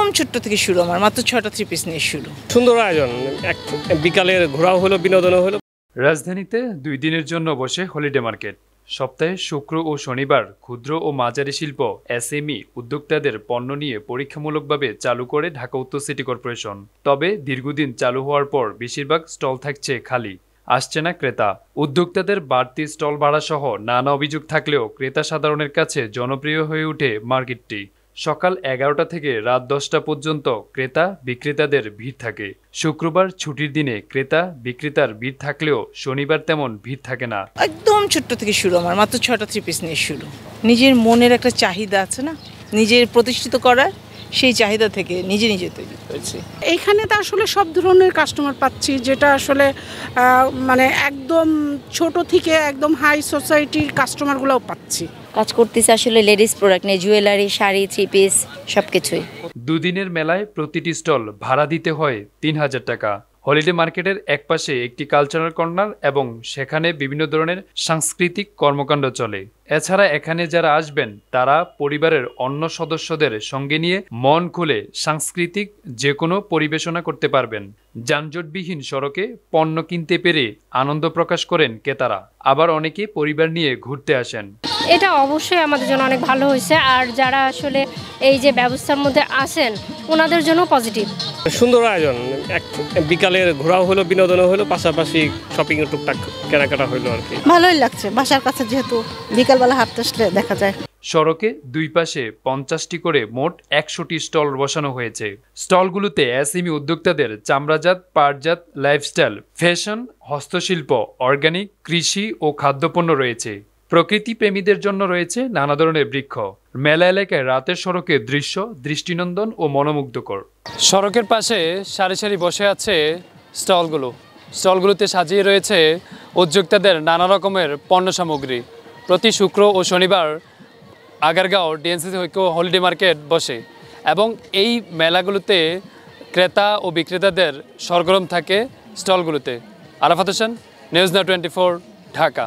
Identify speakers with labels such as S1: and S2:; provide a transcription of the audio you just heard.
S1: একদম ছোট্ট থেকে শুরু, আমার মাত্র 6টা 3 পিস নিয়ে শুরু।
S2: সুন্দর আয়োজন, বিকালের ঘোরাও হলো, বিনোদনও হলো।
S3: রাজধানীতে 2 দিনের জন্য বসে হলিডে মার্কেট। সপ্তাহে শুক্র ও শনিবার ক্ষুদ্র ও মাঝারি শিল্প এসএমই উদ্যোক্তাদের পণ্য নিয়ে পরীক্ষামূলকভাবে চালু করে ঢাকা উত্তর সিটি কর্পোরেশন। তবে দীর্ঘদিন চালু হওয়ার পর বেশিরভাগ স্টল থাকছে খালি, আসছে না ক্রেতা। উদ্যোক্তাদের বাড়তি স্টল ভাড়া সহ নানা অভিযোগ থাকলেও ক্রেতা সাধারণের কাছে জনপ্রিয় হয়ে ওঠে মার্কেটটি। সকাল 11টা থেকে রাত 10টা পর্যন্ত ক্রেতা বিক্রেতাদের ভিড় থাকে। শুক্রবার ছুটির দিনে ক্রেতা বিক্রেতার ভিড় থাকলেও শনিবার তেমন ভিড় থাকে না।
S1: একদম ছোট্ট থেকে শুরু, আমার মাত্র 6টা 3 পিস নিয়ে শুরু। নিজের মনের একটা চাহিদা আছে না, নিজের প্রতিষ্ঠিত করার, সেই চাহিদা থেকে নিজে নিজে তৈরি করেছি।
S4: এইখানে তো আসলে সব ধরনের কাস্টমার পাচ্ছি, যেটা আসলে মানে একদম ছোট থেকে একদম হাই সোসাইটির কাস্টমারগুলোও পাচ্ছি।
S5: কাজ করতেছে আসলে লেডিস প্রোডাক্ট নিয়ে, জুয়েলারি, শাড়ি, 3 পিস সবকিছুই।
S3: 2 দিনের মেলায় প্রতিটি স্টল ভাড়া দিতে হয় 3000 টাকা। হলিডে মার্কেটের একপাশে একটি কালচারাল কর্নার এবং সেখানে বিভিন্ন ধরনের সাংস্কৃতিক কর্মকাণ্ড চলে। এছাড়া এখানে যারা আসবেন তারা পরিবারের অন্য সদস্যদের সঙ্গে নিয়ে মন খুলে সাংস্কৃতিক যে কোনো পরিবেশনা করতে পারবেন। যানজটবিহীন সড়কে পণ্য কিনতে পেরে আনন্দ প্রকাশ করেন ক্রেতারা, আবার অনেকে পরিবার নিয়ে ঘুরতে আসেন।
S6: এটা অবশ্যই আমাদের জন্য অনেক ভালো হয়েছে, আর যারা আসলে এই যে ব্যবস্থার মধ্যে আছেন ওনাদের জন্য পজিটিভ।
S2: সুন্দর আয়োজন, বিকালের ঘোরাও হলো, বিনোদনও হলো, পাশাপাশি শপিং এর টুকটাক কেনাকাটা হলো আর কি।
S4: ভালোই লাগছে, বাসার কাছে যেহেতু বিকালবেলা হাঁটতে আসলে দেখা যায়।
S3: সড়কে দুই পাশে 50টি করে মোট 100টি স্টল বসানো হয়েছে। স্টলগুলোতে এসএমই উদ্যোক্তাদের চামড়াজাত, পাটজাত, লাইফস্টাইল, ফ্যাশন, হস্তশিল্প, অর্গানিক, কৃষি ও খাদ্যপণ্য রয়েছে। প্রকৃতি প্রেমীদের জন্য রয়েছে নানা ধরনের বৃক্ষ। মেলা এলাকায় রাতের সড়কের দৃশ্য দৃষ্টিনন্দন ও মনোমুগ্ধকর। সড়কের পাশে সারি সারি বসে আছে স্টলগুলোতে সাজিয়ে রয়েছে উদ্যোক্তাদের নানা রকমের পণ্য সামগ্রী। প্রতি শুক্র ও শনিবার আগারগাঁও ডিএনসিসি ঐক্য হলিডে মার্কেট বসে এবং এই মেলাগুলোতে ক্রেতা ও বিক্রেতাদের সরগরম থাকে স্টলগুলোতে। Arafat Hossain, news now 24, Dhaka.